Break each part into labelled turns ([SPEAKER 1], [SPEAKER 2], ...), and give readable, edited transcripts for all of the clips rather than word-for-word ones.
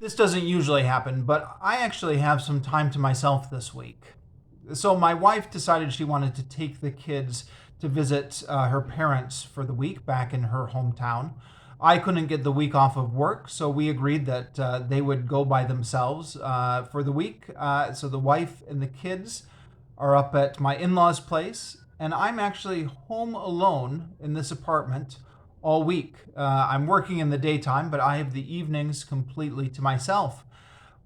[SPEAKER 1] This doesn't usually happen, but I actually have some time to myself this week. So, my wife decided she wanted to take the kids to visit her parents for the week back in her hometown. I couldn't get the week off of work, so we agreed that they would go by themselves for the week. So, the wife and the kids are up at my in law's place, and I'm actually home alone in this apartment all week. I'm working in the daytime, but I have the evenings completely to myself,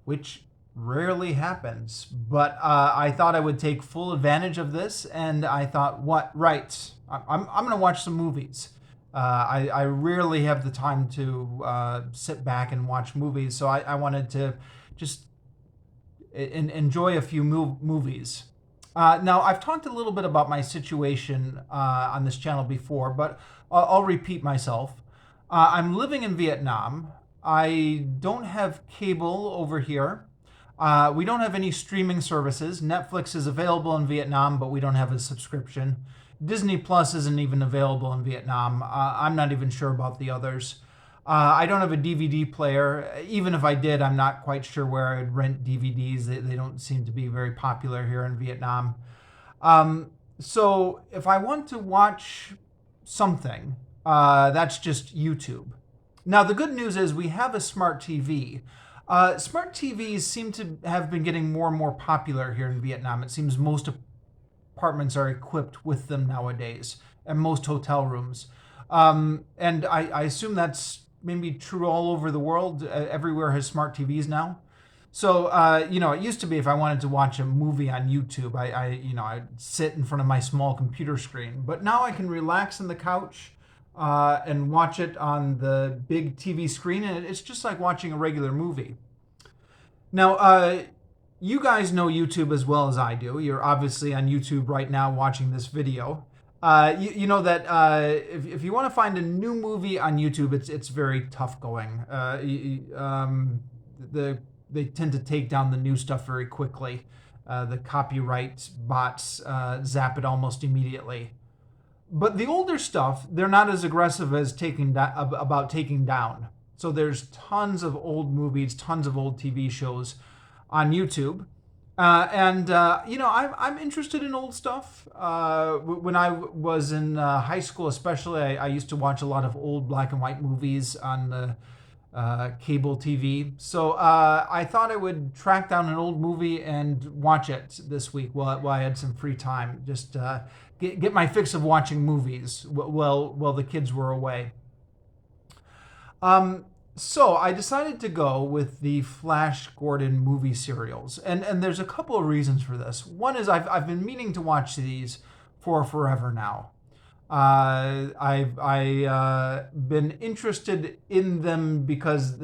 [SPEAKER 1] which rarely happens. But I thought I would take full advantage of this, and I thought, what? Right, I'm going to watch some movies. I rarely have the time to sit back and watch movies, so I wanted to just enjoy a few movies. Now, I've talked a little bit about my situation on this channel before, but I'll repeat myself. I'm living in Vietnam. I don't have cable over here. We don't have any streaming services. Netflix is available in Vietnam, but we don't have a subscription. Disney Plus isn't even available in Vietnam. I'm not even sure about the others. I don't have a DVD player. Even if I did, I'm not quite sure where I'd rent DVDs. They don't seem to be very popular here in Vietnam. So if I want to watch something, that's just YouTube. Now, the good news is we have a smart TV. Smart TVs seem to have been getting more and more popular here in Vietnam. It seems most apartments are equipped with them nowadays, and most hotel rooms. And I assume that's maybe true all over the world. Everywhere has smart TVs now. So, it used to be if I wanted to watch a movie on YouTube, I'd sit in front of my small computer screen. But now I can relax on the couch and watch it on the big TV screen, and it's just like watching a regular movie. Now, you guys know YouTube as well as I do. You're obviously on YouTube right now watching this video. You know that if you want to find a new movie on YouTube, it's very tough going. They tend to take down the new stuff very quickly. The copyright bots zap it almost immediately. But the older stuff, they're not as aggressive as about taking down. So there's tons of old movies, tons of old TV shows on YouTube. I'm interested in old stuff. When I was in high school, especially, I used to watch a lot of old black and white movies on the cable TV. So I thought I would track down an old movie and watch it this week while I had some free time. Just get my fix of watching movies while the kids were away. So I decided to go with the Flash Gordon movie serials, and there's a couple of reasons for this. One is I've been meaning to watch these for forever now. I've been interested in them because,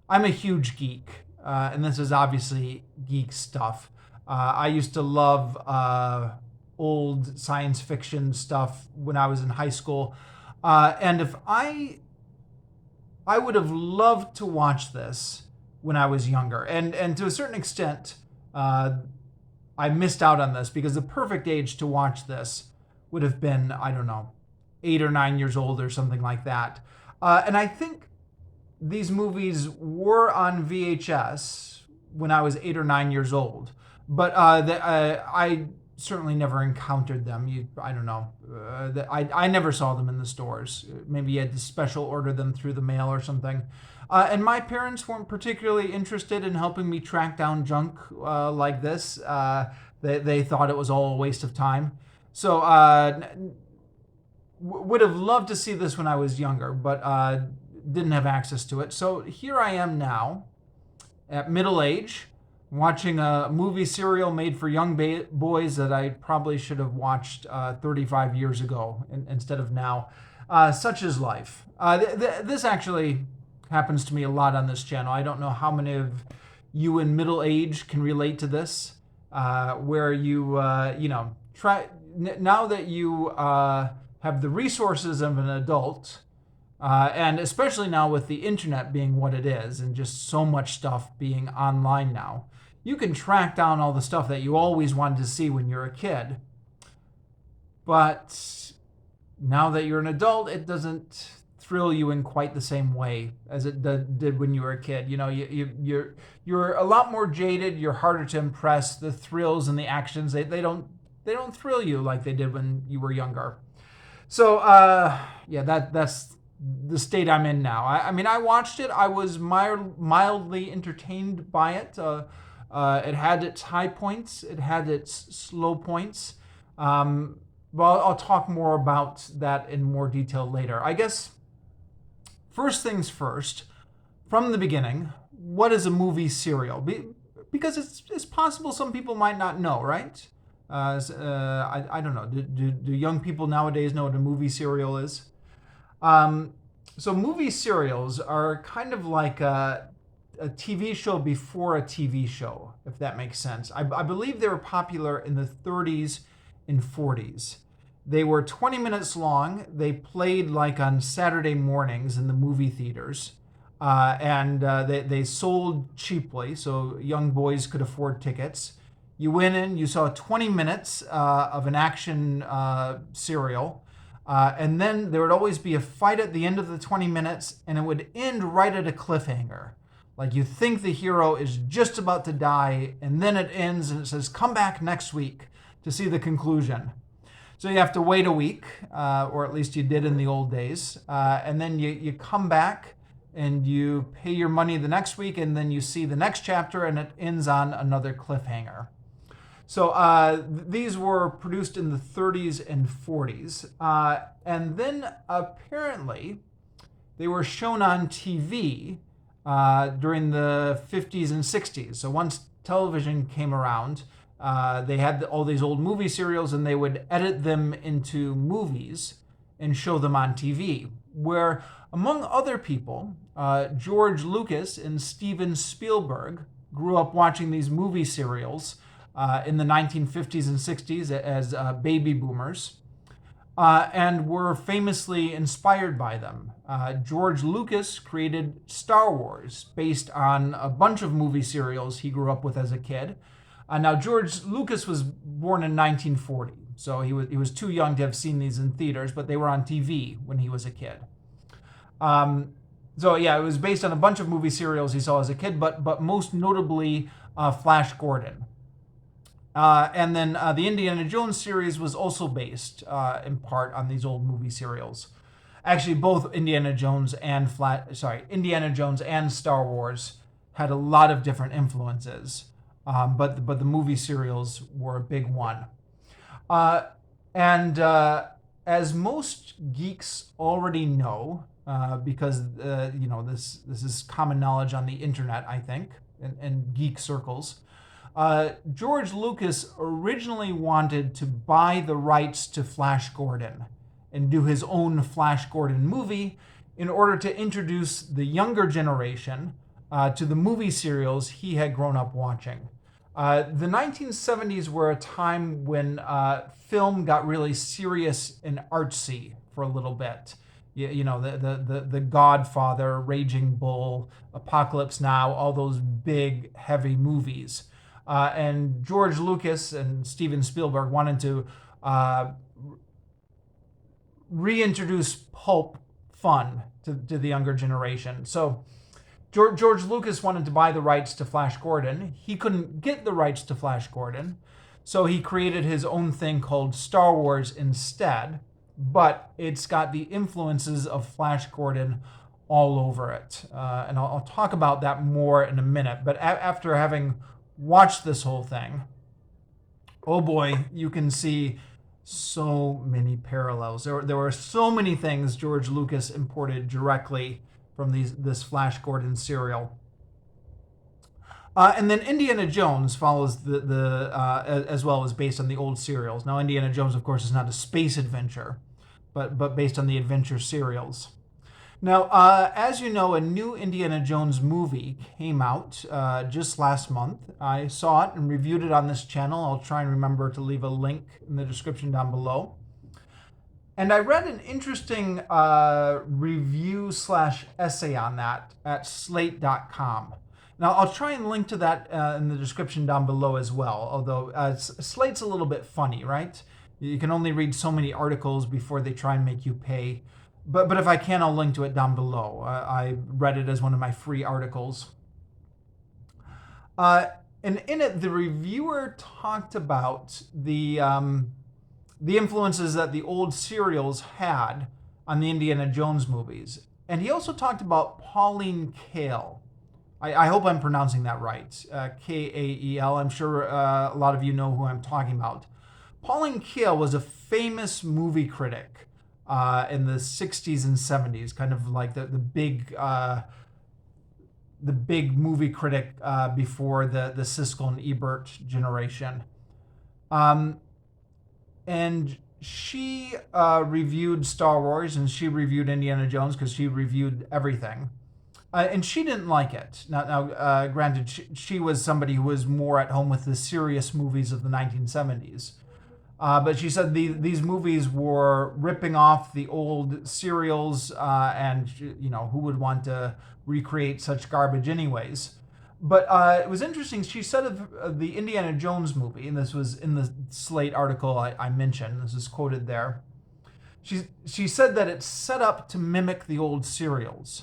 [SPEAKER 1] I'm a huge geek, and this is obviously geek stuff. I used to love old science fiction stuff when I was in high school. And if I would have loved to watch this when I was younger, and to a certain extent, I missed out on this because the perfect age to watch this would have been, I don't know, 8 or 9 years old or something like that. And I think these movies were on VHS when I was 8 or 9 years old, but I certainly never encountered them. I don't know. I never saw them in the stores. Maybe you had to special order them through the mail or something. And my parents weren't particularly interested in helping me track down junk like this. They thought it was all a waste of time. So would have loved to see this when I was younger, but didn't have access to it. So here I am now at middle age, watching a movie serial made for young boys that I probably should have watched 35 years ago instead of now. Such is life. This actually happens to me a lot on this channel. I don't know how many of you in middle age can relate to this, where you, try now that you have the resources of an adult, and especially now with the internet being what it is and just so much stuff being online now, you can track down all the stuff that you always wanted to see when you're a kid. But now that you're an adult, it doesn't thrill you in quite the same way as it did when you were a kid. You know, you're a lot more jaded. You're harder to impress. The thrills and the actions they don't thrill you like they did when you were younger. So yeah, that's the state I'm in now. I mean, I watched it. I was mildly entertained by it. It had its high points. It had its slow points. Well, I'll talk more about that in more detail later. I guess first things first, from the beginning, what is a movie serial? Because it's possible some people might not know, right? I don't know. Do young people nowadays know what a movie serial is? So movie serials are kind of like a TV show before a TV show, if that makes sense. I believe they were popular in the 30s and 40s. They were 20 minutes long. They played like on Saturday mornings in the movie theaters. And they sold cheaply, so young boys could afford tickets. You went in, you saw 20 minutes of an action serial. And then there would always be a fight at the end of the 20 minutes, and it would end right at a cliffhanger. Like you think the hero is just about to die, and then it ends and it says, come back next week to see the conclusion. So you have to wait a week, or at least you did in the old days. And then you come back and you pay your money the next week, and then you see the next chapter and it ends on another cliffhanger. So these were produced in the 30s and 40s. And then apparently they were shown on TV during the 50s and 60s. So once television came around, they had all these old movie serials, and they would edit them into movies and show them on TV, where, among other people, George Lucas and Steven Spielberg grew up watching these movie serials in the 1950s and 60s as baby boomers, and were famously inspired by them. George Lucas created Star Wars based on a bunch of movie serials he grew up with as a kid. Now, George Lucas was born in 1940, so he was too young to have seen these in theaters, but they were on TV when he was a kid. So yeah, it was based on a bunch of movie serials he saw as a kid, but most notably Flash Gordon. And then the Indiana Jones series was also based in part on these old movie serials. Actually, both Indiana Jones and Star Wars had a lot of different influences. But the movie serials were a big one. And as most geeks already know, because this is common knowledge on the internet, I think, in geek circles, George Lucas originally wanted to buy the rights to Flash Gordon and do his own Flash Gordon movie in order to introduce the younger generation to the movie serials he had grown up watching. The 1970s were a time when film got really serious and artsy for a little bit. The Godfather, Raging Bull, Apocalypse Now, all those big, heavy movies. And George Lucas and Steven Spielberg wanted to reintroduce pulp fun to the younger generation. So George Lucas wanted to buy the rights to Flash Gordon. He couldn't get the rights to Flash Gordon, so he created his own thing called Star Wars instead, but it's got the influences of Flash Gordon all over it. And I'll talk about that more in a minute. But after having watched this whole thing, oh boy, you can see so many parallels. There were so many things George Lucas imported directly from this Flash Gordon serial. And then Indiana Jones follows as well as based on the old serials. Now, Indiana Jones, of course, is not a space adventure, but based on the adventure serials. Now, as you know, a new Indiana Jones movie came out just last month. I saw it and reviewed it on this channel. I'll try and remember to leave a link in the description down below. And I read an interesting review/essay on that at slate.com. Now, I'll try and link to that in the description down below as well, although Slate's a little bit funny, right? You can only read so many articles before they try and make you pay. but if I can, I'll link to it down below. I read it as one of my free articles. And in it, the reviewer talked about the influences that the old serials had on the Indiana Jones movies. And he also talked about Pauline Kael. I hope I'm pronouncing that right. Kael. I'm sure a lot of you know who I'm talking about. Pauline Kael was a famous movie critic in the 60s and 70s, kind of like the big movie critic before the Siskel and Ebert generation. And she reviewed Star Wars, and she reviewed Indiana Jones because she reviewed everything. And she didn't like it. Now, granted, she was somebody who was more at home with the serious movies of the 1970s. But she said these movies were ripping off the old serials, and who would want to recreate such garbage anyways. But it was interesting. She said of the Indiana Jones movie, and this was in the Slate article I mentioned. This is quoted there. She said that it's set up to mimic the old serials.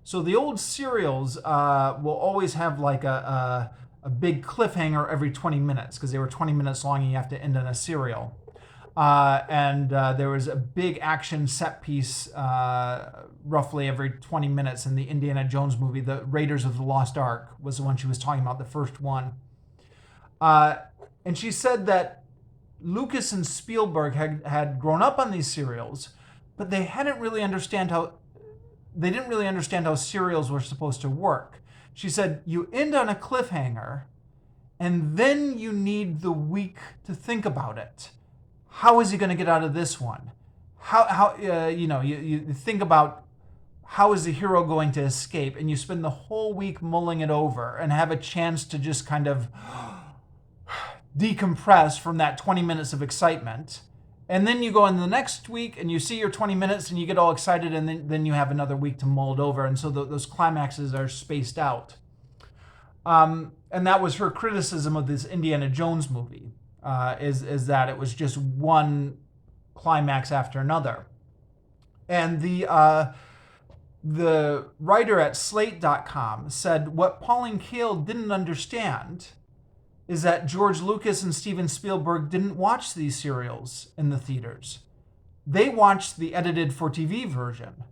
[SPEAKER 1] So the old serials will always have like a big cliffhanger every 20 minutes because they were 20 minutes long and you have to end on a serial. And there was a big action set piece roughly every 20 minutes in the Indiana Jones movie. The Raiders of the Lost Ark was the one she was talking about, the first one. And she said that Lucas and Spielberg had grown up on these serials, but they didn't really understand how serials were supposed to work. She said, you end on a cliffhanger, and then you need the week to think about it. How is he going to get out of this one? You think about how is the hero going to escape, and you spend the whole week mulling it over and have a chance to just kind of decompress from that 20 minutes of excitement. And then you go in the next week and you see your 20 minutes and you get all excited, and then you have another week to mull it over. And so those climaxes are spaced out. And that was her criticism of this Indiana Jones movie, is that it was just one climax after another. And the writer at Slate.com said what Pauline Kael didn't understand is that George Lucas and Steven Spielberg didn't watch these serials in the theaters. They watched the edited for TV version.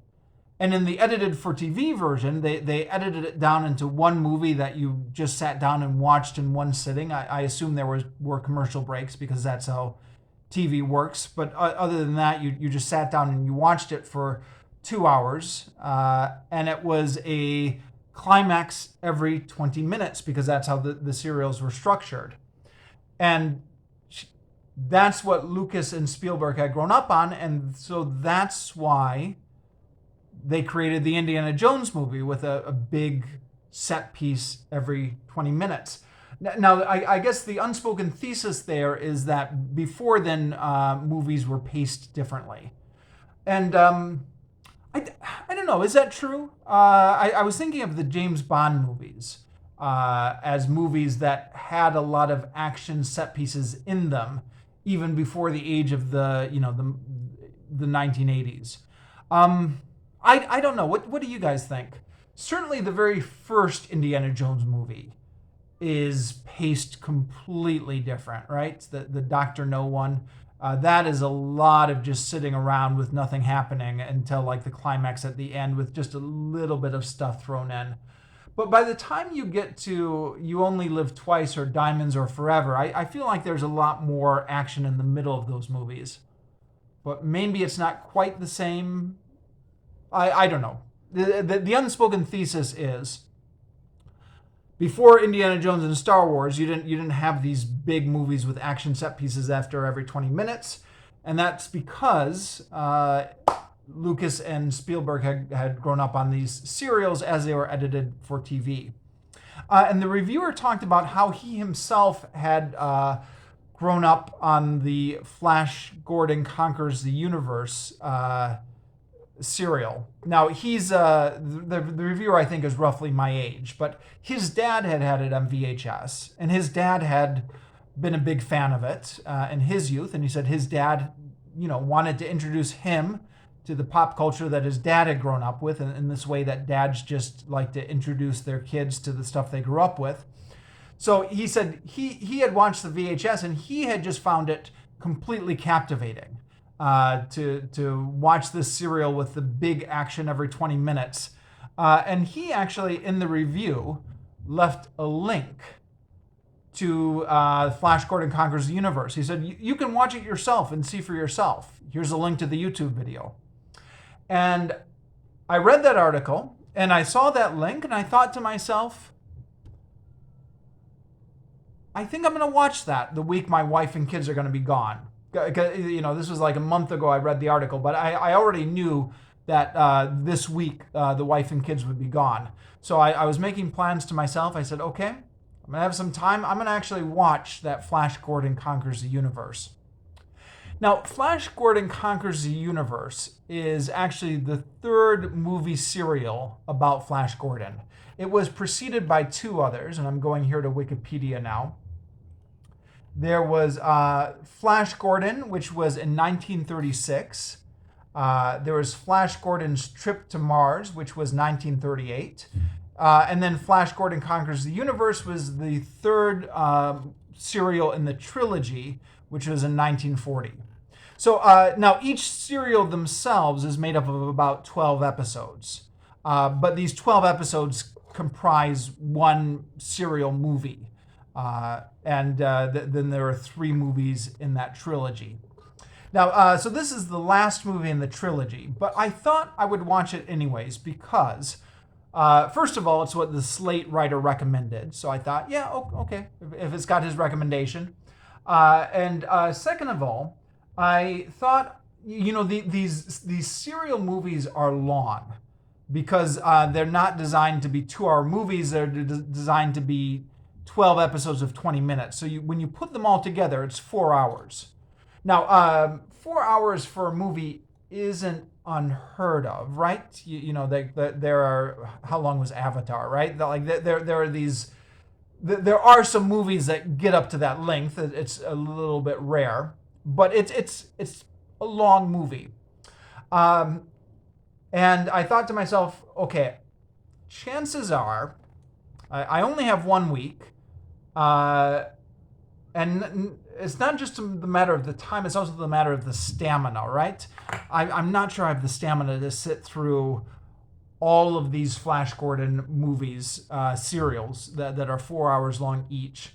[SPEAKER 1] And in the edited for TV version, they edited it down into one movie that you just sat down and watched in one sitting. I assume there were commercial breaks because that's how TV works. But other than that, you just sat down and you watched it for 2 hours. And it was a climax every 20 minutes because that's how the serials were structured. And that's what Lucas and Spielberg had grown up on. And so that's why they created the Indiana Jones movie with a big set piece every 20 minutes. Now, I guess the unspoken thesis there is that before then, movies were paced differently. And I don't know, is that true? I was thinking of the James Bond movies as movies that had a lot of action set pieces in them, even before the age of the 1980s. I don't know. What do you guys think? Certainly the very first Indiana Jones movie is paced completely different, right? The Dr. No one. That is a lot of just sitting around with nothing happening until like the climax at the end with just a little bit of stuff thrown in. But by the time you get to You Only Live Twice or Diamonds or Forever, I feel like there's a lot more action in the middle of those movies. But maybe it's not quite the same. I don't know. The unspoken thesis is before Indiana Jones and Star Wars, you didn't have these big movies with action set pieces after every 20 minutes, and that's because Lucas and Spielberg had grown up on these serials as they were edited for TV. And the reviewer talked about how he himself had grown up on the Flash Gordon Conquers the Universe serial. Now he's the reviewer I think is roughly my age, but his dad had it on VHS, and his dad had been a big fan of it in his youth, and he said his dad, wanted to introduce him to the pop culture that his dad had grown up with, and in this way that dads just like to introduce their kids to the stuff they grew up with. So he said he had watched the VHS and he had just found it completely captivating to watch this serial with the big action every 20 minutes. And he actually, in the review, left a link to Flash Gordon Conquers the Universe. He said, you can watch it yourself and see for yourself. Here's a link to the YouTube video. And I read that article and I saw that link and I thought to myself, I think I'm going to watch that the week my wife and kids are going to be gone. You know, this was like a month ago I read the article, but I already knew that this week the wife and kids would be gone. So I was making plans to myself. I said, okay, I'm going to have some time. I'm going to actually watch that Flash Gordon Conquers the Universe. Now, Flash Gordon Conquers the Universe is actually the third movie serial about Flash Gordon. It was preceded by two others, and I'm going here to Wikipedia now. There was Flash Gordon, which was in 1936. There was Flash Gordon's Trip to Mars, which was 1938. And then Flash Gordon Conquers the Universe was the third serial in the trilogy, which was in 1940. So now each serial themselves is made up of about 12 episodes. But these 12 episodes comprise one serial movie. And then there are 3 movies in that trilogy. Now, so this is the last movie in the trilogy, but I thought I would watch it anyways because, first of all, it's what the Slate writer recommended. So I thought, yeah, okay, if it's got his recommendation. And second of all, I thought, you know, these serial movies are long because they're not designed to be 2-hour movies. They're designed to be 12 episodes of 20 minutes. So when you put them all together, it's 4 hours. Now, 4 hours for a movie isn't unheard of, right? You know, there are, how long was Avatar, right? There are these, there are some movies that get up to that length. It's a little bit rare, but it's a long movie. And I thought to myself, okay, chances are, I only have 1 week, and it's not just the matter of the time, it's also the matter of the stamina, right? I'm not sure I have the stamina to sit through all of these Flash Gordon movies, serials that are 4 hours long each.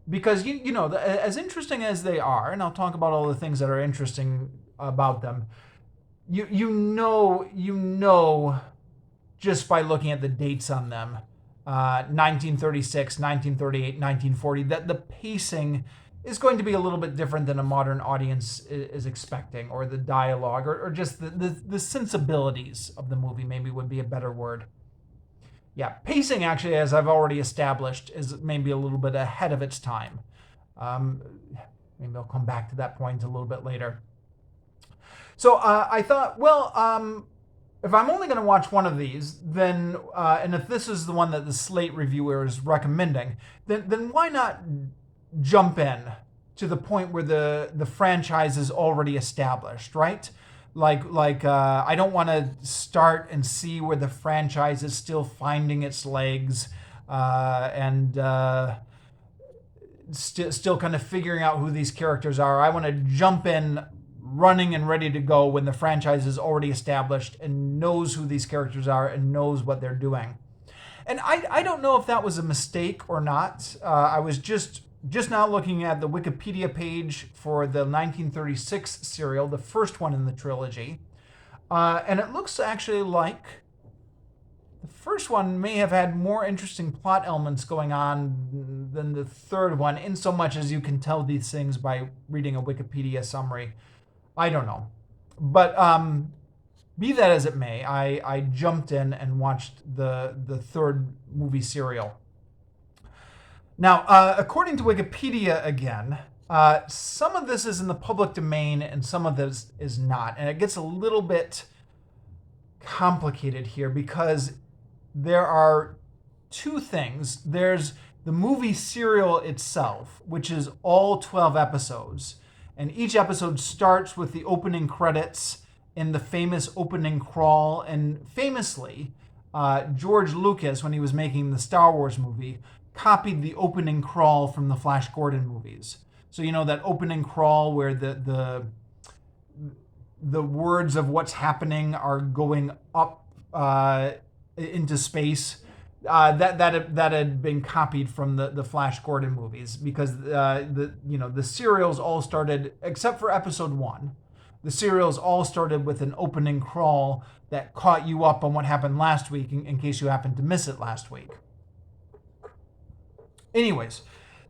[SPEAKER 1] Because, you know, as interesting as they are, and I'll talk about all the things that are interesting about them, you know just by looking at the dates on them, 1936, 1938, 1940, that the pacing is going to be a little bit different than a modern audience is expecting, or the dialogue, or just the sensibilities of the movie maybe would be a better word. Yeah, pacing actually, as I've already established, is maybe a little bit ahead of its time. Maybe I'll come back to that point a little bit later. So I thought, well, if I'm only going to watch one of these, then, and if this is the one that the Slate reviewer is recommending, then why not jump in to the point where the franchise is already established, right? Like I don't want to start and see where the franchise is still finding its legs, and still kind of figuring out who these characters are. I want to jump in running and ready to go when the franchise is already established and knows who these characters are and knows what they're doing. And I don't know if that was a mistake or not. I was just now looking at the Wikipedia page for the 1936 serial, the first one in the trilogy. And it looks actually like the first one may have had more interesting plot elements going on than the third one, in so much as you can tell these things by reading a Wikipedia summary. I don't know. But be that as it may, I jumped in and watched the third movie serial. Now, according to Wikipedia again, some of this is in the public domain and some of this is not. And it gets a little bit complicated here because there are two things. There's the movie serial itself, which is all 12 episodes. And each episode starts with the opening credits in the famous opening crawl. And famously, George Lucas, when he was making the Star Wars movie, copied the opening crawl from the Flash Gordon movies. So you know that opening crawl where the words of what's happening are going up into space. That had been copied from the Flash Gordon movies, because the serials all started, except for episode 1. The serials all started with an opening crawl that caught you up on what happened last week, in case you happened to miss it last week. Anyways,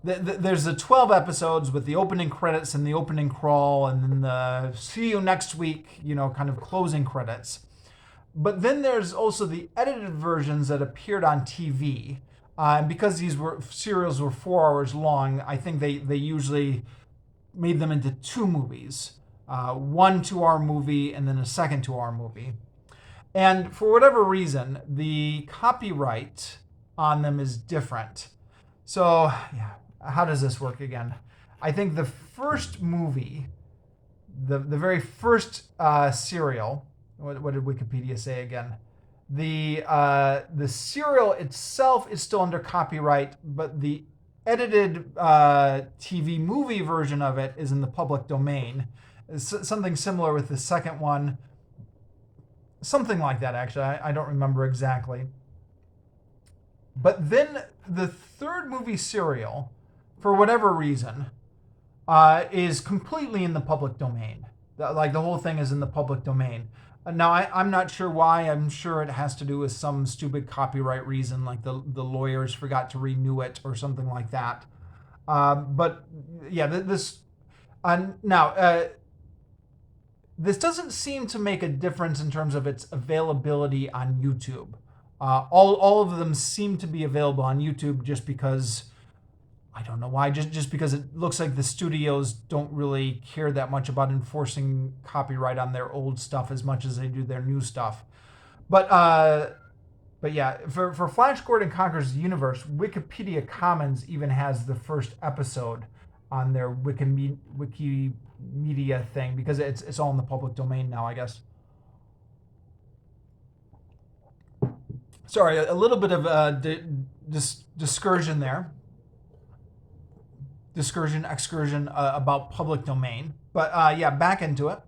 [SPEAKER 1] there's the 12 episodes with the opening credits and the opening crawl, and then the see you next week, kind of closing credits. But then there's also the edited versions that appeared on TV. And because these serials were 4 hours long, I think they usually made them into 2 movies. 1 2-hour movie and then a second 2-hour movie. And for whatever reason, the copyright on them is different. So, yeah, how does this work again? I think the first movie, the very first serial, what did Wikipedia say again? The serial itself is still under copyright, but the edited TV movie version of it is in the public domain. It's something similar with the second one. Something like that, actually. I don't remember exactly. But then the third movie serial, for whatever reason, is completely in the public domain. Like the whole thing is in the public domain. Now, I'm not sure why. I'm sure it has to do with some stupid copyright reason, like the lawyers forgot to renew it or something like that. But yeah, this doesn't seem to make a difference in terms of its availability on YouTube. All of them seem to be available on YouTube just because, I don't know why, just because it looks like the studios don't really care that much about enforcing copyright on their old stuff as much as they do their new stuff. But yeah, for Flash Gordon Conquers the Universe, Wikipedia Commons even has the first episode on their Wikimedia thing, because it's all in the public domain now, I guess. Sorry, a little bit of excursion about public domain. But yeah, back into it.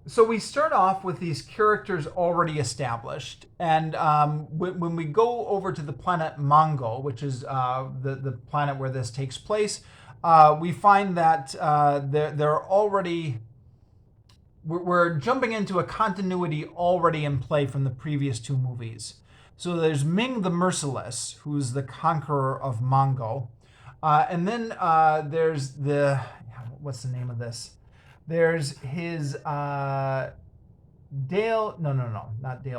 [SPEAKER 1] So we start off with these characters already established, and when we go over to the planet Mongo, which is the planet where this takes place, we find that they're already... We're jumping into a continuity already in play from the previous 2 movies. So there's Ming the Merciless, who's the conqueror of Mongo. And then there's what's the name of this? There's his not Dale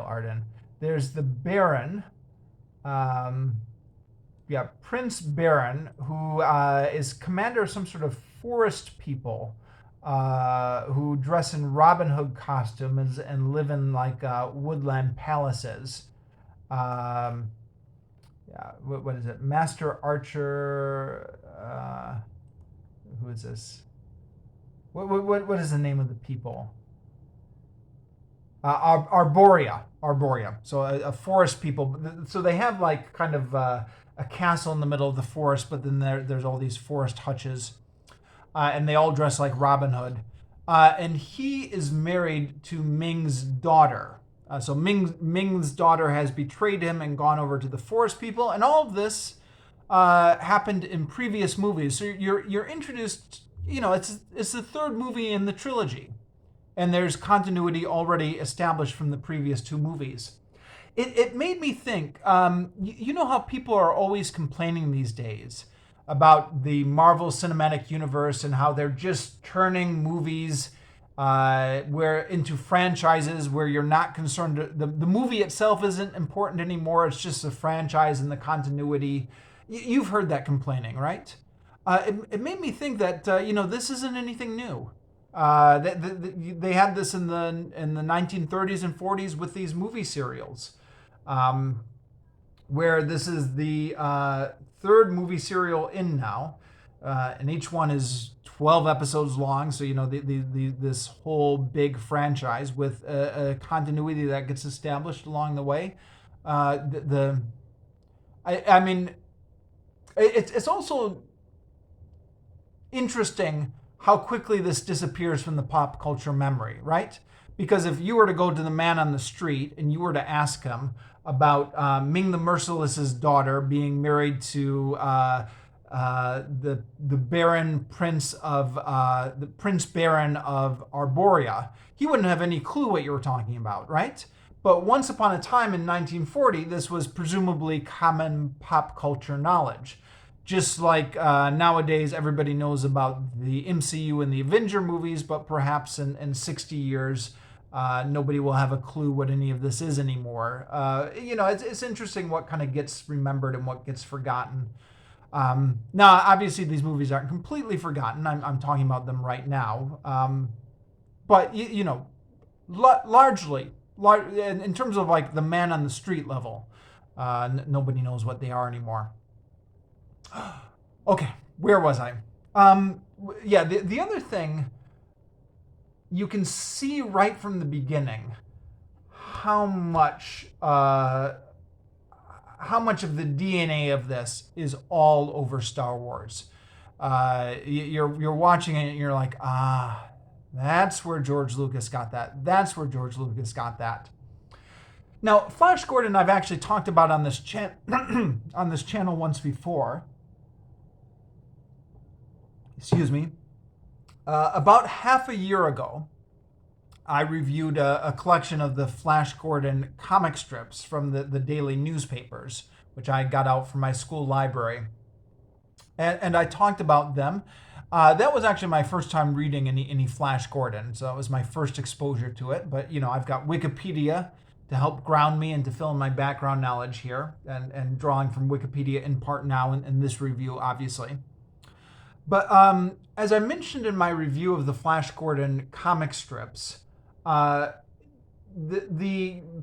[SPEAKER 1] Arden. There's the Baron, Prince Baron, who is commander of some sort of forest people, who dress in Robin Hood costumes and live in like woodland palaces. What is it? Master Archer. Who is this? What is the name of the people? Arborea. So a forest people. So they have like kind of a castle in the middle of the forest, but then there's all these forest hutches. And they all dress like Robin Hood. And he is married to Ming's daughter. So Ming's daughter has betrayed him and gone over to the forest people. And all of this happened in previous movies. So you're introduced, it's the third movie in the trilogy. And there's continuity already established from the previous 2 movies. It made me think, you know how people are always complaining these days about the Marvel Cinematic Universe and how they're just turning movies into franchises where you're not concerned. The movie itself isn't important anymore. It's just the franchise and the continuity. You've heard that complaining, right? It made me think that this isn't anything new. They had this in the 1930s and 40s with these movie serials, where this is the third movie serial in now, and each one is 12 episodes long. So, this whole big franchise with a continuity that gets established along the way. I mean, it's also interesting how quickly this disappears from the pop culture memory, right? Because if you were to go to the man on the street and you were to ask him about Ming the Merciless's daughter being married to the Baron Prince of the Prince Baron of Arborea, he wouldn't have any clue what you were talking about, right? But once upon a time in 1940, this was presumably common pop culture knowledge. Just like nowadays, everybody knows about the MCU and the Avenger movies, but perhaps in 60 years, nobody will have a clue what any of this is anymore. It's interesting what kind of gets remembered and what gets forgotten. Now, obviously, these movies aren't completely forgotten. I'm talking about them right now. But, largely, in terms of like the man on the street level, nobody knows what they are anymore. Okay, where was I? The other thing, you can see right from the beginning how much of the DNA of this is all over Star Wars. You're watching it and you're like, that's where George Lucas got that. That's where George Lucas got that. Now, Flash Gordon, I've actually talked about on this on this channel once before. Excuse me. About half a year ago, I reviewed a collection of the Flash Gordon comic strips from the daily newspapers, which I got out from my school library. And I talked about them. That was actually my first time reading any Flash Gordon, so it was my first exposure to it. But, I've got Wikipedia to help ground me and to fill in my background knowledge here, and drawing from Wikipedia in part now in this review, obviously. But as I mentioned in my review of the Flash Gordon comic strips, the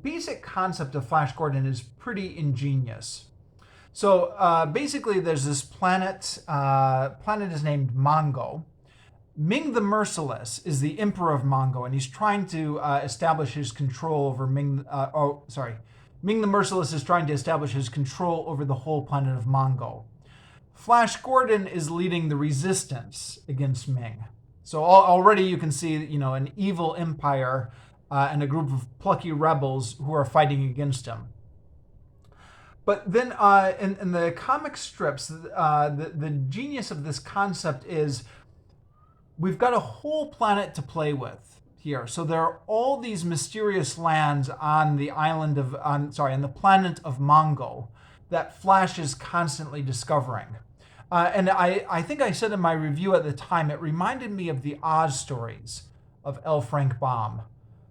[SPEAKER 1] basic concept of Flash Gordon is pretty ingenious. So basically, there's this planet. Planet is named Mongo. Ming the Merciless is the Emperor of Mongo, and he's trying to establish his control over Ming. Ming the Merciless is trying to establish his control over the whole planet of Mongo. Flash Gordon is leading the resistance against Ming. So already you can see, an evil empire and a group of plucky rebels who are fighting against him. But then in the comic strips, the genius of this concept is we've got a whole planet to play with here. So there are all these mysterious lands on the on the planet of Mongo that Flash is constantly discovering. And I think I said in my review at the time, it reminded me of the Oz stories of L. Frank Baum.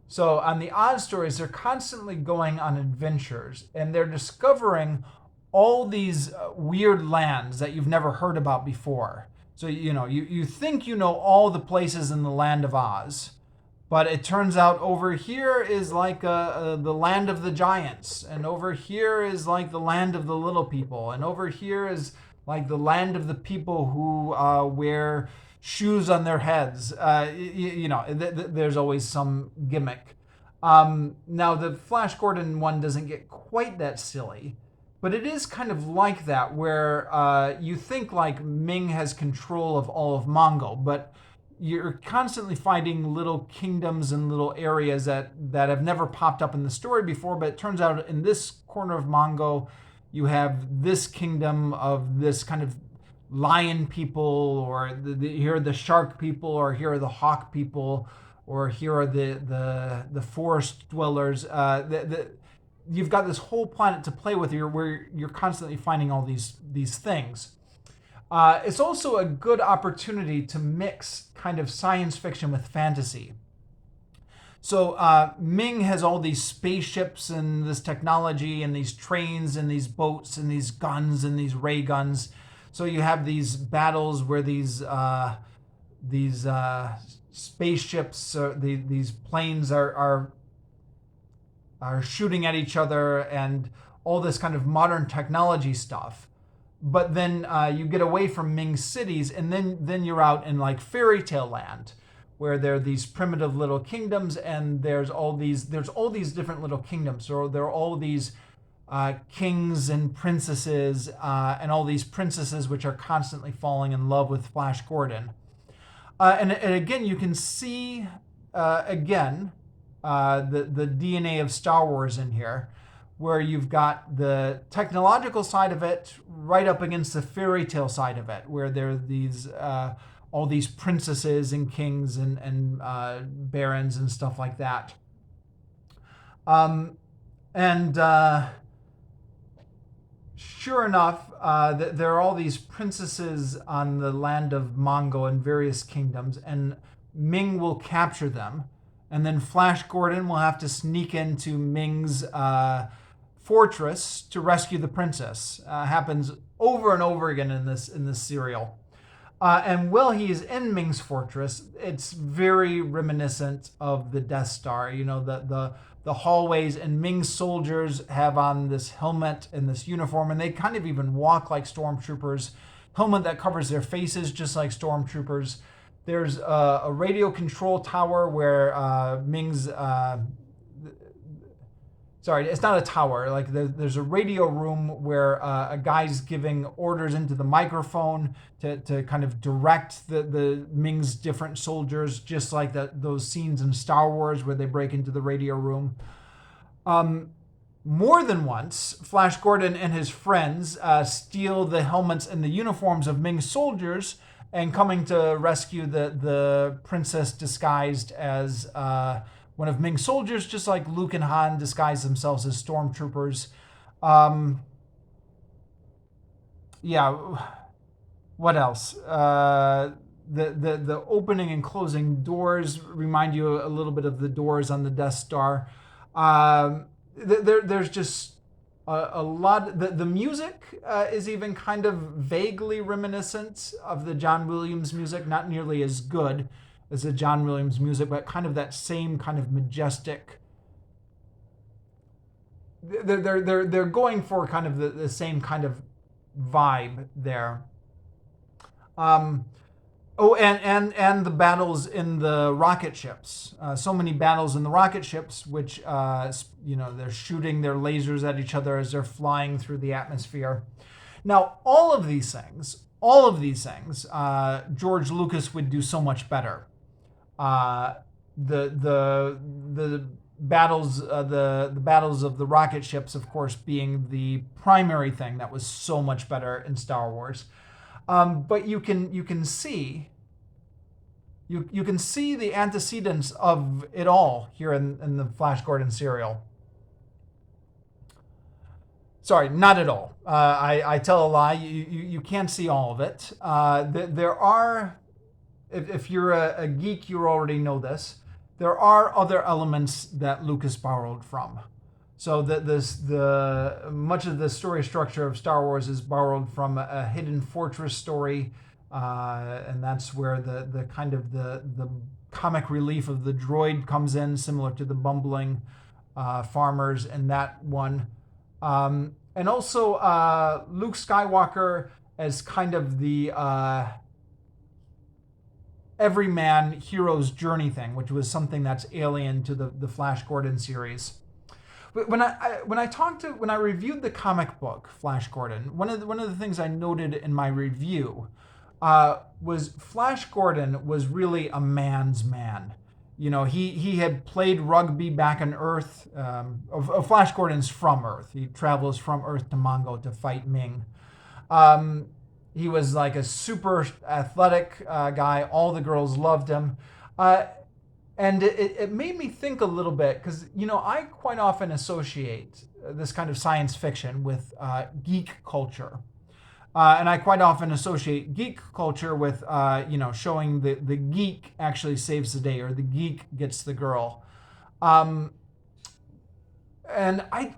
[SPEAKER 1] So on the Oz stories, they're constantly going on adventures, and they're discovering all these weird lands that you've never heard about before. So, you think you know all the places in the land of Oz, but it turns out over here is like the land of the giants, and over here is like the land of the little people, and over here is like the land of the people who wear shoes on their heads. There's always some gimmick. Now, the Flash Gordon one doesn't get quite that silly, but it is kind of like that, where you think like Ming has control of all of Mongo, but you're constantly finding little kingdoms and little areas that have never popped up in the story before, but it turns out in this corner of Mongo, you have this kingdom of this kind of lion people, or here are the shark people, or here are the hawk people, or here are the forest dwellers. You've got this whole planet to play with where you're constantly finding all these things. It's also a good opportunity to mix kind of science fiction with fantasy. So Ming has all these spaceships and this technology and these trains and these boats and these guns and these ray guns. So you have these battles where these spaceships, these planes are shooting at each other, and all this kind of modern technology stuff. but then you get away from Ming cities, and then you're out in like fairy tale land, where there are these primitive little kingdoms, and there's all these different little kingdoms. So there are all these kings and princesses, and all these princesses which are constantly falling in love with Flash Gordon. And again, you can see the DNA of Star Wars in here, where you've got the technological side of it right up against the fairy tale side of it, where there are these all these princesses and kings and barons and stuff like that. And sure enough, there are all these princesses on the land of Mongo in various kingdoms, and Ming will capture them, and then Flash Gordon will have to sneak into Ming's fortress to rescue the princess. Happens over and over again in this serial. And while he's in Ming's fortress, it's very reminiscent of the Death Star. You know, the hallways, and Ming's soldiers have on this helmet and this uniform, and they kind of even walk like stormtroopers. Helmet that covers their faces just like stormtroopers. There's a radio control tower where Ming's sorry, it's not a tower. Like there's a radio room where a guy's giving orders into the microphone to kind of direct the Ming's different soldiers, just like those scenes in Star Wars where they break into the radio room. More than once, Flash Gordon and his friends steal the helmets and the uniforms of Ming's soldiers, and coming to rescue the princess disguised as one of Ming's soldiers, just like Luke and Han disguise themselves as stormtroopers. What else? The opening and closing doors remind you a little bit of the doors on the Death Star. There's just a lot. The music is even kind of vaguely reminiscent of the John Williams music, not nearly as good as the John Williams music, but kind of that same kind of majestic. They're going for kind of the same kind of vibe there. And the battles in the rocket ships. So many battles in the rocket ships, which they're shooting their lasers at each other as they're flying through the atmosphere. Now, all of these things, George Lucas would do so much better. The battles, the battles of the rocket ships, of course, being the primary thing that was so much better in Star Wars. But you can see the antecedents of it all here in the Flash Gordon serial. Sorry, not at all. I tell a lie. You can't see all of it. There are, if you're a geek, you already know this. There are other elements that Lucas borrowed from. So the much of the story structure of Star Wars is borrowed from a hidden fortress story, and that's where the kind of the comic relief of the droid comes in, similar to the bumbling farmers in that one, and also Luke Skywalker as kind of the everyman hero's journey thing, which was something that's alien to the Flash Gordon series. When I reviewed the comic book Flash Gordon, one of the things I noted in my review was Flash Gordon was really a man's man. You know, he had played rugby back on Earth. Flash Gordon's from Earth. He travels from Earth to Mongo to fight Ming. He was like a super athletic guy. All the girls loved him. And it made me think a little bit, because, I quite often associate this kind of science fiction with geek culture. And I quite often associate geek culture with, showing the geek actually saves the day, or the geek gets the girl. And I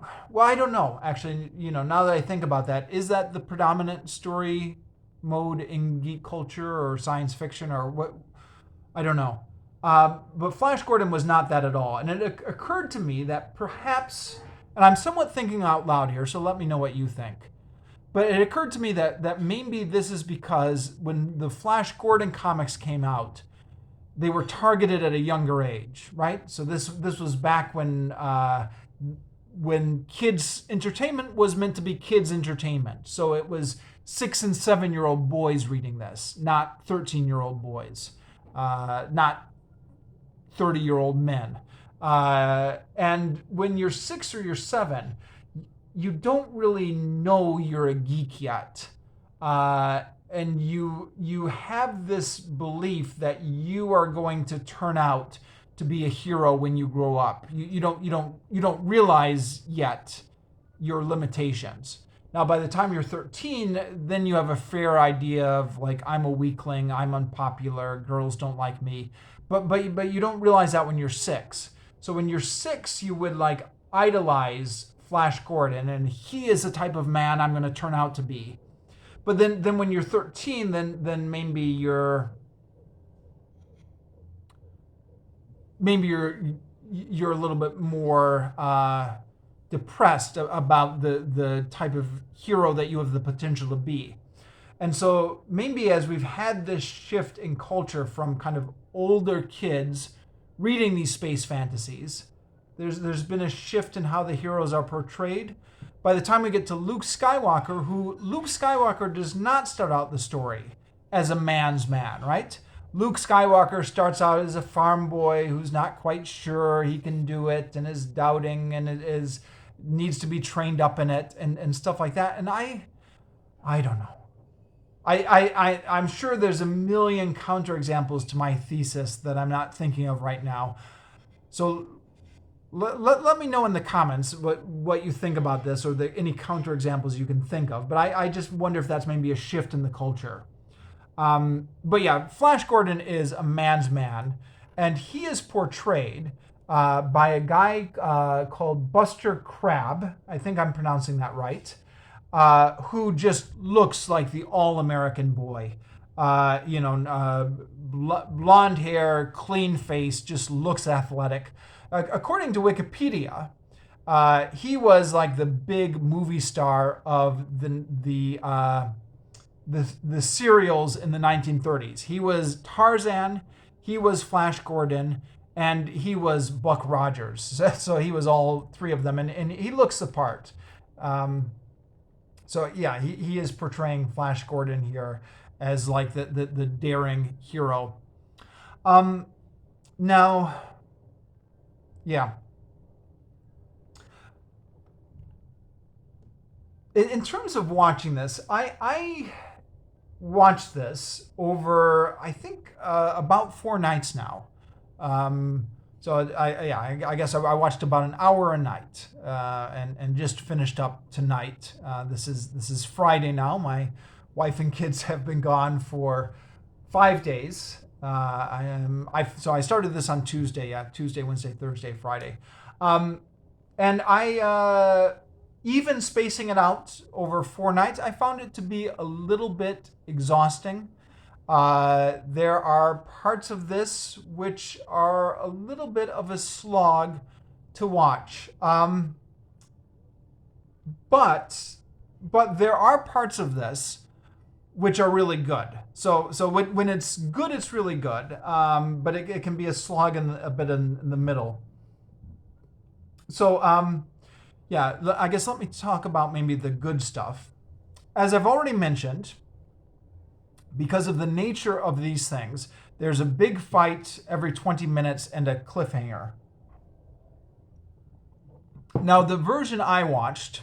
[SPEAKER 1] don't know, actually, now that I think about that, is that the predominant story mode in geek culture or science fiction, or what? I don't know. But Flash Gordon was not that at all. And it occurred to me that perhaps, and I'm somewhat thinking out loud here, so let me know what you think. But it occurred to me that maybe this is because when the Flash Gordon comics came out, they were targeted at a younger age, right? So this was back when kids entertainment was meant to be kids entertainment. So it was 6 and 7-year-old boys reading this, not 13-year-old boys, not 30-year-old men. And when you're 6 or you're 7, you don't really know you're a geek yet. And you have this belief that you are going to turn out to be a hero when you grow up. You don't realize yet your limitations. Now, by the time you're 13, then you have a fair idea of like, I'm a weakling, I'm unpopular, girls don't like me. But you don't realize that when you're 6. So when you're 6, you would like idolize Flash Gordon, and he is the type of man I'm going to turn out to be. But then when you're 13, then maybe you're a little bit more depressed about the type of hero that you have the potential to be. And so maybe as we've had this shift in culture from kind of older kids reading these space fantasies, there's been a shift in how the heroes are portrayed. By the time we get to Luke Skywalker does not start out the story as a man's man, right? Luke Skywalker starts out as a farm boy who's not quite sure he can do it and is doubting and needs to be trained up in it and stuff like that. And I don't know. I'm sure there's a million counterexamples to my thesis that I'm not thinking of right now. So let me know in the comments what you think about this, or any counterexamples you can think of. But I just wonder if that's maybe a shift in the culture. But yeah, Flash Gordon is a man's man, and he is portrayed by a guy called Buster Crabbe. I think I'm pronouncing that right. Who just looks like the all-American boy. Blonde hair, clean face, just looks athletic. According to Wikipedia, he was like the big movie star of the serials in the 1930s. He was Tarzan, he was Flash Gordon, and he was Buck Rogers. So he was all three of them, and he looks the part. So yeah, he is portraying Flash Gordon here as like the daring hero. Now, yeah. In terms of watching this, I watched this over, I think, about 4 nights now. So I guess I watched about an hour a night, and just finished up tonight. This is Friday now. My wife and kids have been gone for 5 days. So I started this on Tuesday. Yeah, Tuesday, Wednesday, Thursday, Friday, and I even spacing it out over 4 nights, I found it to be a little bit exhausting. There are parts of this which are a little bit of a slog to watch. But there are parts of this which are really good. So when it's good, it's really good. But it can be a slog a bit in the middle. So yeah, I guess let me talk about maybe the good stuff. As I've already mentioned, because of the nature of these things, there's a big fight every 20 minutes and a cliffhanger. Now, the version I watched,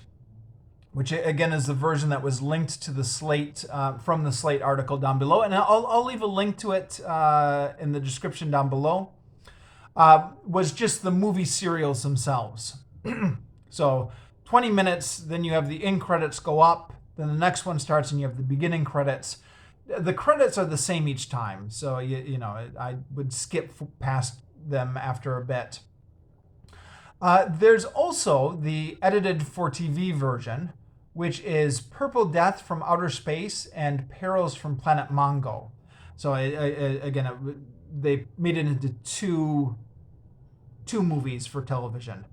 [SPEAKER 1] which again is the version that was linked to the Slate, from the Slate article down below, and I'll leave a link to it in the description down below, was just the movie serials themselves. So 20 minutes, then you have the end credits go up, then the next one starts and you have the beginning credits. The credits are the same each time, so I would skip past them after a bit. There's also the edited for TV version, which is Purple Death from Outer Space and Perils from Planet Mongo. So they made it into two movies for television.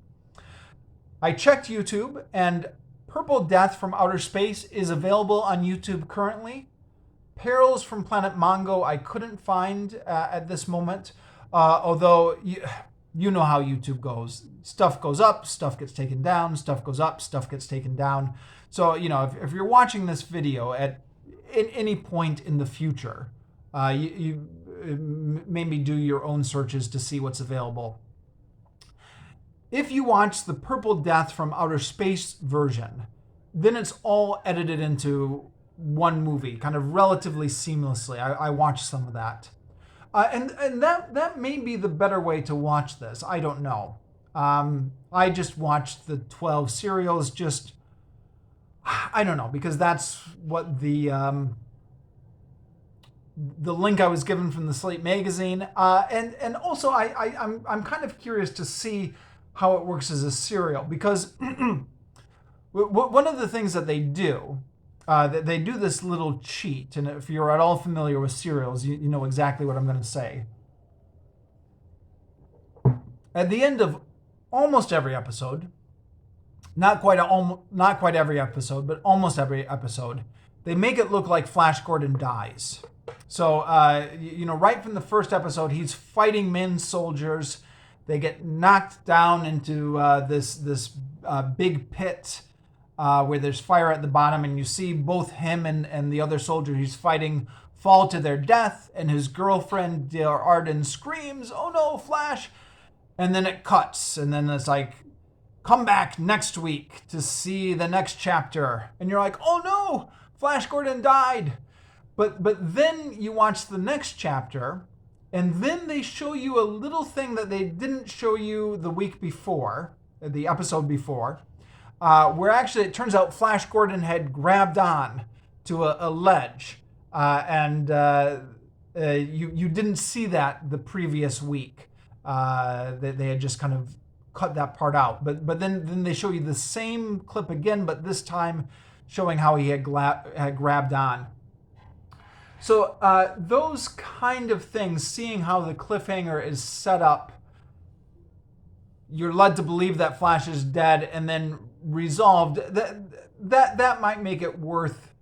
[SPEAKER 1] I checked YouTube, and Purple Death from Outer Space is available on YouTube currently. Perils from Planet Mongo I couldn't find at this moment, although you know how YouTube goes. Stuff goes up, stuff gets taken down, stuff goes up, stuff gets taken down. So, if you're watching this video at any point in the future, you maybe do your own searches to see what's available. If you watch the Purple Death from Outer Space version, then it's all edited into one movie, kind of relatively seamlessly. I watched some of that. And that may be the better way to watch this. I don't know. I just watched the 12 serials, I don't know, because that's what the link I was given from the Slate magazine. And also I'm kind of curious to see how it works as a serial, because one of the things that they do, they do this little cheat, and if you're at all familiar with serials, you know exactly what I'm going to say. At the end of almost every episode, not quite every episode, but almost every episode, they make it look like Flash Gordon dies. So, right from the first episode, he's fighting Ming soldiers. They get knocked down into this big pit where there's fire at the bottom, and you see both him and the other soldier he's fighting fall to their death, and his girlfriend, Dale Arden, screams, "Oh no, Flash!" And then it cuts, and then it's like, come back next week to see the next chapter. And you're like, oh no, Flash Gordon died. But then you watch the next chapter, and then they show you a little thing that they didn't show you the week before, the episode before, where actually it turns out Flash Gordon had grabbed on to a ledge, and you didn't see that the previous week. They had just kind of cut that part out. But then they show you the same clip again, but this time showing how he had grabbed on. So those kind of things, seeing how the cliffhanger is set up, you're led to believe that Flash is dead and then resolved. That might make it worth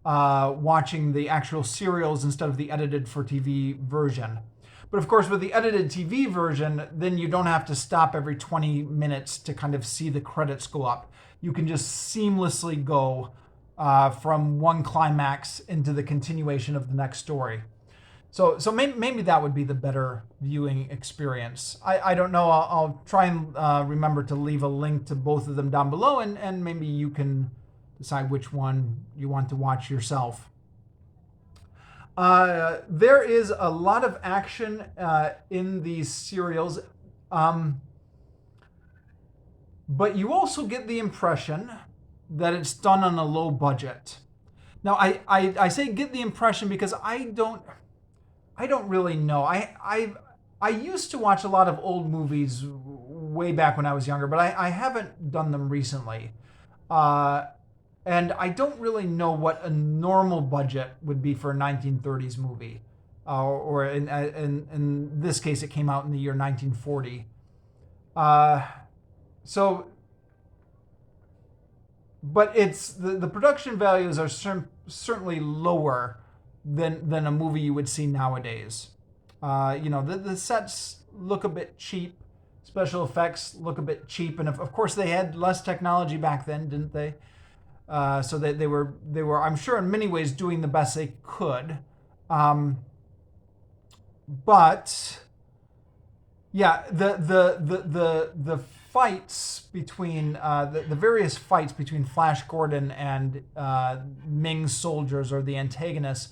[SPEAKER 1] watching the actual serials instead of the edited for TV version. But of course, with the edited TV version, then you don't have to stop every 20 minutes to kind of see the credits go up. You can just seamlessly go from one climax into the continuation of the next story. So maybe that would be the better viewing experience. I don't know. I'll try and remember to leave a link to both of them down below, and maybe you can decide which one you want to watch yourself. There is a lot of action in these serials, but you also get the impression that it's done on a low budget. Now, I say get the impression because I don't really know. I used to watch a lot of old movies way back when I was younger, but I haven't done them recently. And I don't really know what a normal budget would be for a 1930s movie. Or in this case, it came out in the year 1940. But it's the production values are certainly lower than a movie you would see nowadays. The sets look a bit cheap. Special effects look a bit cheap. And of course, they had less technology back then, didn't they? So that they were, I'm sure, in many ways doing the best they could. But yeah, the fights between the various fights between Flash Gordon and Ming soldiers, or the antagonists,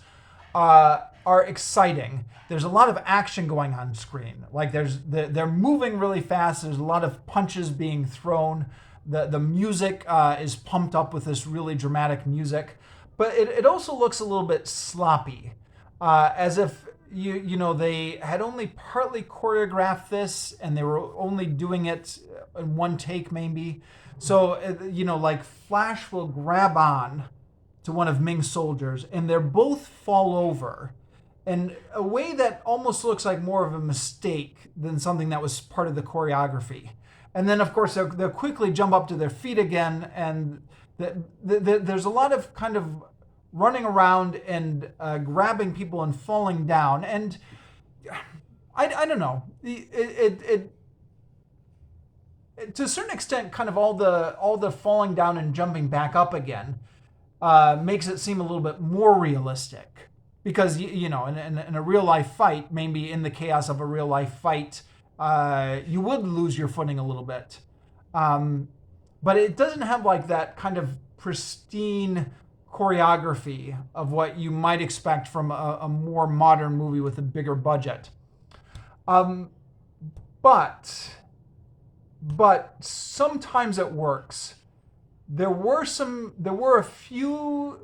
[SPEAKER 1] are exciting. There's a lot of action going on screen. Like they're moving really fast. There's a lot of punches being thrown. The music is pumped up with this really dramatic music, but it also looks a little bit sloppy, as if they had only partly choreographed this and they were only doing it in one take maybe. So like Flash will grab on to one of Ming's soldiers and they're both fall over in a way that almost looks like more of a mistake than something that was part of the choreography. And then, of course, they'll quickly jump up to their feet again, and There's a lot of kind of running around and grabbing people and falling down, and I don't know. To a certain extent, kind of all the falling down and jumping back up again makes it seem a little bit more realistic, because you know, in a real life fight, maybe in the chaos of a real life fight, you would lose your footing a little bit, but it doesn't have like that kind of pristine choreography of what you might expect from a more modern movie with a bigger budget. But sometimes it works. There were a few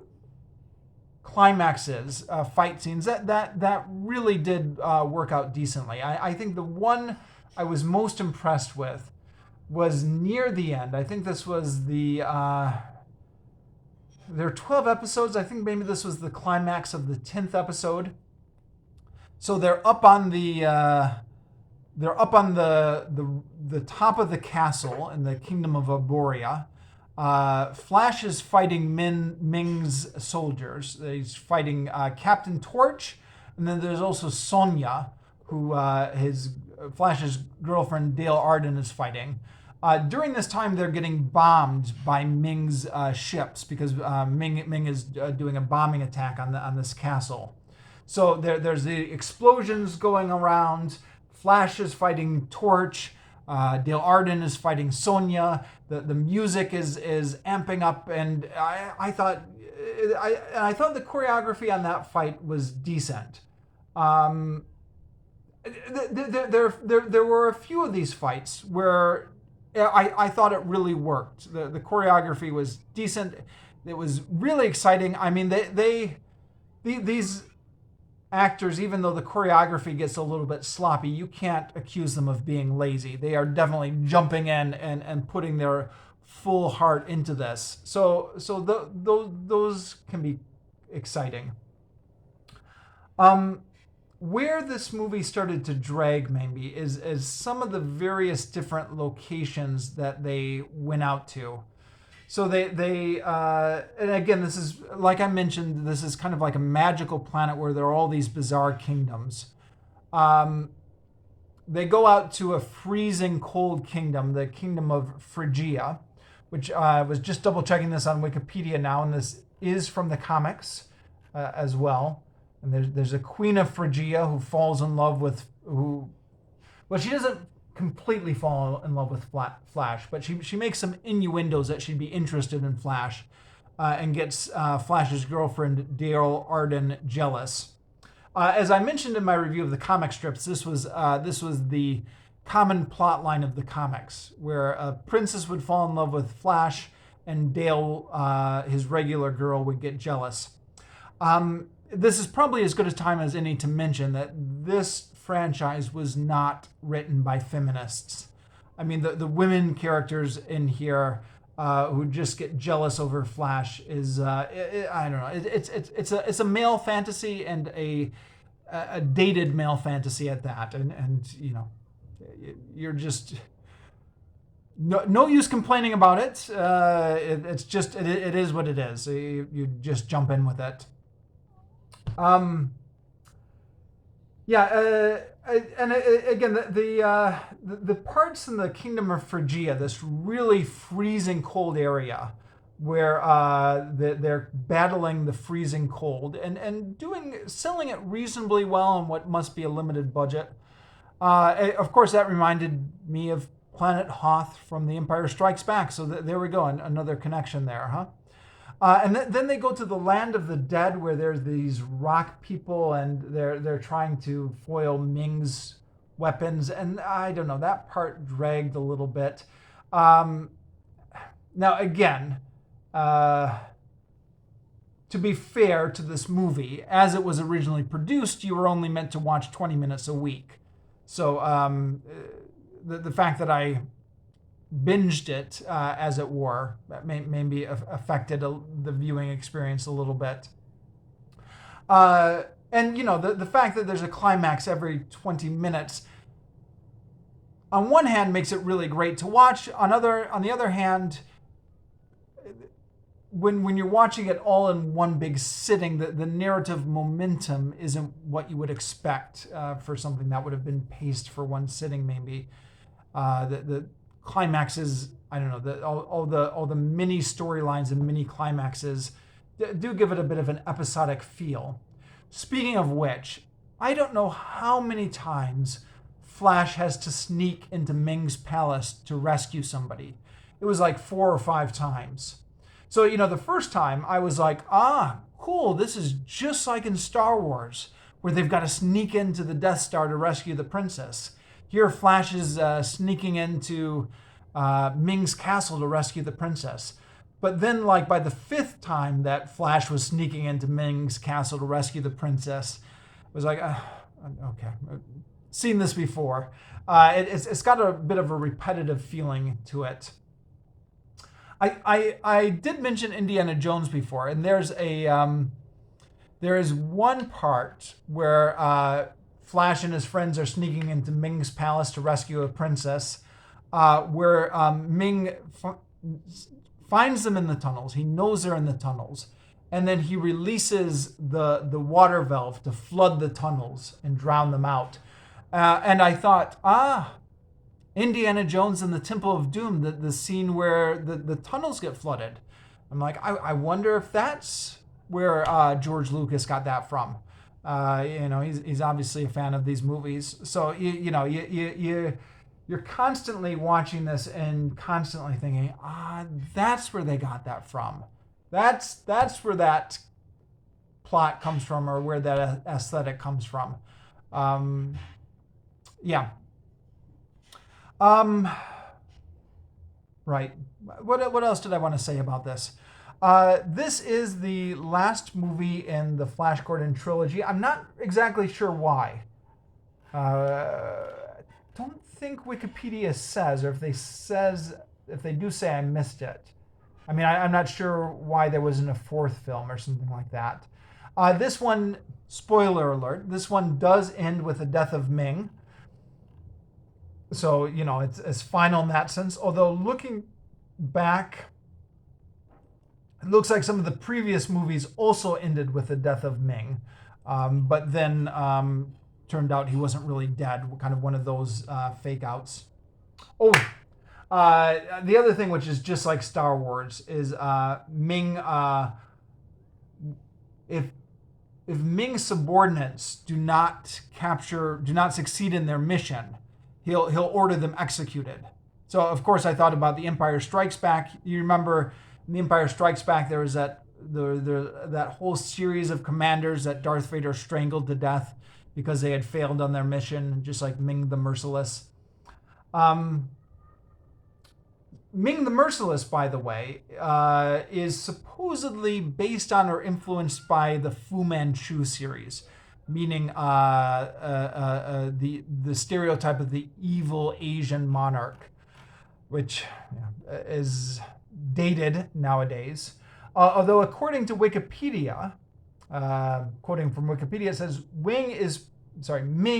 [SPEAKER 1] climaxes, fight scenes that really did work out decently. I think the one I was most impressed with was near the end. I think this was there are 12 episodes. I think maybe this was the climax of the 10th episode. So they're up on the top of the castle in the kingdom of Arborea. Flash is fighting Ming's soldiers. He's fighting Captain Torch, and then there's also Sonya, who Flash's girlfriend Dale Arden is fighting. During this time, they're getting bombed by Ming's ships, because Ming is doing a bombing attack on this castle. So there's the explosions going around. Flash is fighting Torch. Dale Arden is fighting Sonya. The music is amping up, and I thought the choreography on that fight was decent. There were a few of these fights where I thought it really worked. The choreography was decent. It was really exciting. I mean, these actors, even though the choreography gets a little bit sloppy, you can't accuse them of being lazy. They are definitely jumping in and putting their full heart into this. So those can be exciting. Where this movie started to drag maybe is some of the various different locations that they went out to. So they and again, this is, like I mentioned, this is kind of like a magical planet where there are all these bizarre kingdoms. They go out to a freezing cold kingdom, the kingdom of Phrygia, which I was just double checking this on Wikipedia now, and this is from the comics as well. And there's a queen of Phrygia who falls in love with she doesn't completely fall in love with Flash, but she makes some innuendos that she'd be interested in Flash, and gets Flash's girlfriend Dale Arden jealous. As I mentioned in my review of the comic strips, this was the common plot line of the comics, where a princess would fall in love with Flash, and Dale, his regular girl, would get jealous. This is probably as good a time as any to mention that this franchise was not written by feminists. I mean, the women characters in here who just get jealous over Flash is I don't know. It's a male fantasy, and a dated male fantasy at that, and you know, you're just no use complaining about it. It's just it is what it is. You just jump in with it. Again, the parts in the Kingdom of Phrygia, this really freezing cold area, where they're battling the freezing cold and selling it reasonably well on what must be a limited budget. Of course, that reminded me of Planet Hoth from The Empire Strikes Back. So there we go, another connection there, huh? And then they go to the land of the dead, where there's these rock people, and they're trying to foil Ming's weapons. And I don't know, that part dragged a little bit. Now again, to be fair to this movie, as it was originally produced, you were only meant to watch 20 minutes a week. So the fact that I binged it, as it were, maybe affected the viewing experience a little bit. And you know, the fact that there's a climax every 20 minutes, on one hand, makes it really great to watch. On the other hand, when you're watching it all in one big sitting, the narrative momentum isn't what you would expect for something that would have been paced for one sitting. Maybe the climaxes, I don't know, all the mini storylines and mini climaxes do give it a bit of an episodic feel. Speaking of which, I don't know how many times Flash has to sneak into Ming's palace to rescue somebody. It was like 4 or 5 times. So, the first time I was like, cool, this is just like in Star Wars, where they've got to sneak into the Death Star to rescue the princess. Here, Flash is sneaking into Ming's castle to rescue the princess. But then, like, by the 5th time that Flash was sneaking into Ming's castle to rescue the princess, it was like, okay, seen this before. It's got a bit of a repetitive feeling to it. I did mention Indiana Jones before, and there is one part where Flash and his friends are sneaking into Ming's palace to rescue a princess, where Ming finds them in the tunnels. He knows they're in the tunnels, and then he releases the water valve to flood the tunnels and drown them out. And I thought, Indiana Jones and the Temple of Doom, the scene where the tunnels get flooded. I'm like, I wonder if that's where George Lucas got that from. He's obviously a fan of these movies, so you're constantly watching this and constantly thinking, that's where they got that from. That's where that plot comes from, or where that aesthetic comes from. Yeah. Right. What else did I want to say about this? This is the last movie in the Flash Gordon trilogy. I'm not exactly sure why. Don't think Wikipedia says, or if they do say, I missed it. I mean, I'm not sure why there wasn't a 4th film or something like that. This one, spoiler alert, this one does end with the death of Ming. So, it's final in that sense. Although looking back, it looks like some of the previous movies also ended with the death of Ming. But then turned out he wasn't really dead. Kind of one of those fake outs. The other thing, which is just like Star Wars, is Ming. If Ming's subordinates do not succeed in their mission, he'll order them executed. So of course I thought about The Empire Strikes Back. You remember in The Empire Strikes Back there was that whole series of commanders that Darth Vader strangled to death because they had failed on their mission, just like Ming the Merciless. Ming the Merciless, by the way, is supposedly based on or influenced by the Fu Manchu series, meaning the stereotype of the evil Asian monarch, which is dated nowadays. Although according to Wikipedia, quoting from Wikipedia, it says Ming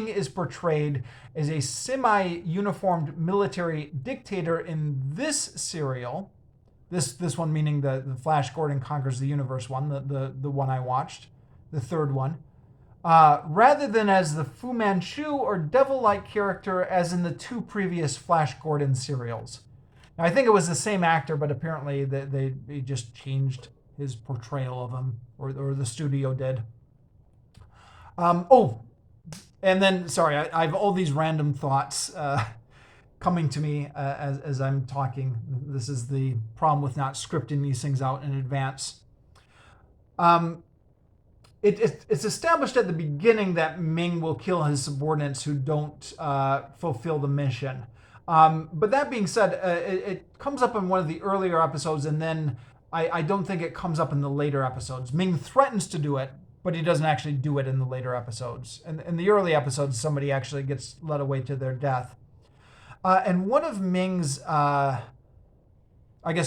[SPEAKER 1] is portrayed as a semi-uniformed military dictator in this serial. This one meaning the Flash Gordon Conquers the Universe one, the one I watched, the 3rd one. Rather than as the Fu Manchu or devil-like character as in the 2 previous Flash Gordon serials. Now, I think it was the same actor, but apparently they just changed his portrayal of him, or the studio did. And then, sorry, I have all these random thoughts coming to me as I'm talking. This is the problem with not scripting these things out in advance. It's established at the beginning that Ming will kill his subordinates who don't fulfill the mission. But that being said, it comes up in one of the earlier episodes, and then I don't think it comes up in the later episodes. Ming threatens to do it, but he doesn't actually do it in the later episodes. And in the early episodes, somebody actually gets led away to their death. And one of Ming's,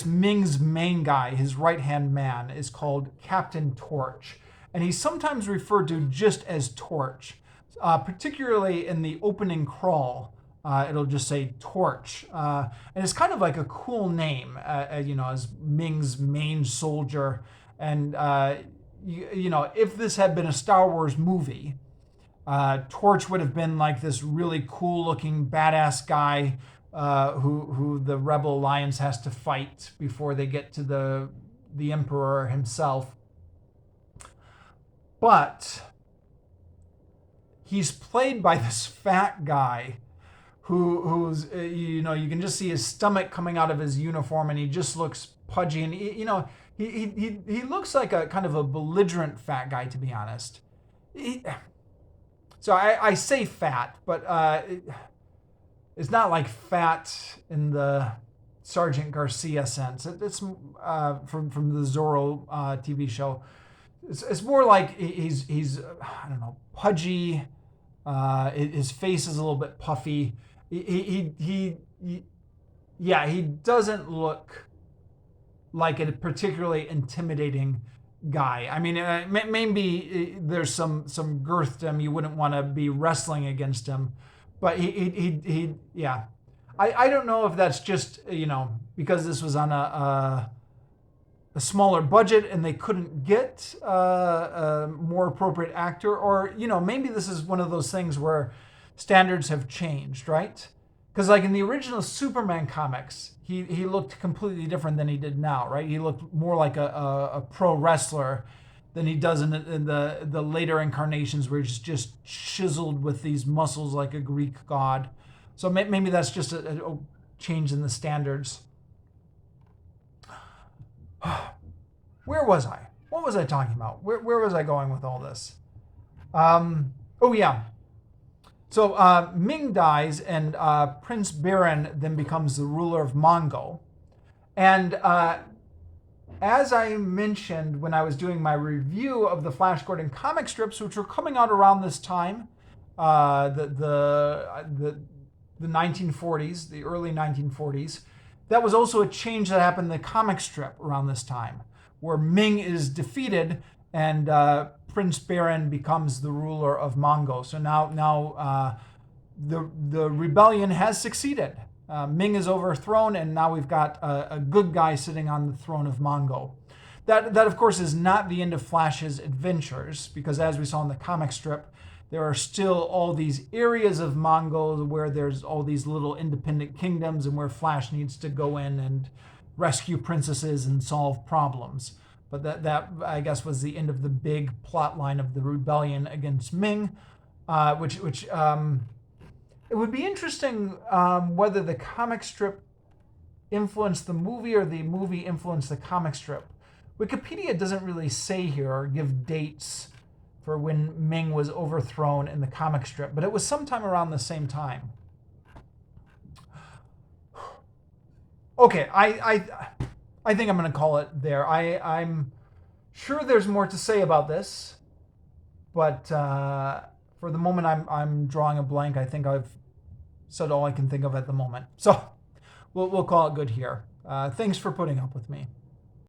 [SPEAKER 1] Ming's main guy, his right-hand man, is called Captain Torch. And he's sometimes referred to just as Torch, particularly in the opening crawl it'll just say Torch. And it's kind of like a cool name, as Ming's main soldier. And, if this had been a Star Wars movie, Torch would have been like this really cool looking badass guy who the Rebel Alliance has to fight before they get to the Emperor himself. But he's played by this fat guy who's you can just see his stomach coming out of his uniform, and he just looks pudgy, and he looks like a kind of a belligerent fat guy, to be honest. So I say fat, but it's not like fat in the Sergeant Garcia sense. It's from the Zorro TV show. It's more like he's I don't know, pudgy. His face is a little bit puffy. He doesn't look like a particularly intimidating guy. I mean, maybe there's some girth to him. You wouldn't want to be wrestling against him, but yeah. I don't know if that's just because this was on a smaller budget and they couldn't get a more appropriate actor, or maybe this is one of those things where standards have changed, right? Because like in the original Superman comics, he looked completely different than he did now, right? He looked more like a pro wrestler than he does in the later incarnations, where he's just chiseled with these muscles like a Greek god. So maybe that's just a change in the standards. Where was I? What was I talking about? Where was I going with all this? Oh yeah. So Ming dies, and Prince Barin then becomes the ruler of Mongo. And as I mentioned when I was doing my review of the Flash Gordon comic strips, which were coming out around this time, the 1940s, the early 1940s, that was also a change that happened in the comic strip around this time, where Ming is defeated and Prince Barin becomes the ruler of Mongo. So now the rebellion has succeeded. Ming is overthrown, and now we've got a good guy sitting on the throne of Mongo. That of course is not the end of Flash's adventures, because as we saw in the comic strip, there are still all these areas of Mongo where there's all these little independent kingdoms, and where Flash needs to go in and rescue princesses and solve problems. But that I guess was the end of the big plot line of the rebellion against Ming, which it would be interesting whether the comic strip influenced the movie or the movie influenced the comic strip. Wikipedia doesn't really say here or give dates for when Ming was overthrown in the comic strip, but it was sometime around the same time. Okay, I think I'm going to call it there. I'm sure there's more to say about this, but for the moment I'm drawing a blank. I think I've said all I can think of at the moment. So we'll call it good here. Thanks for putting up with me.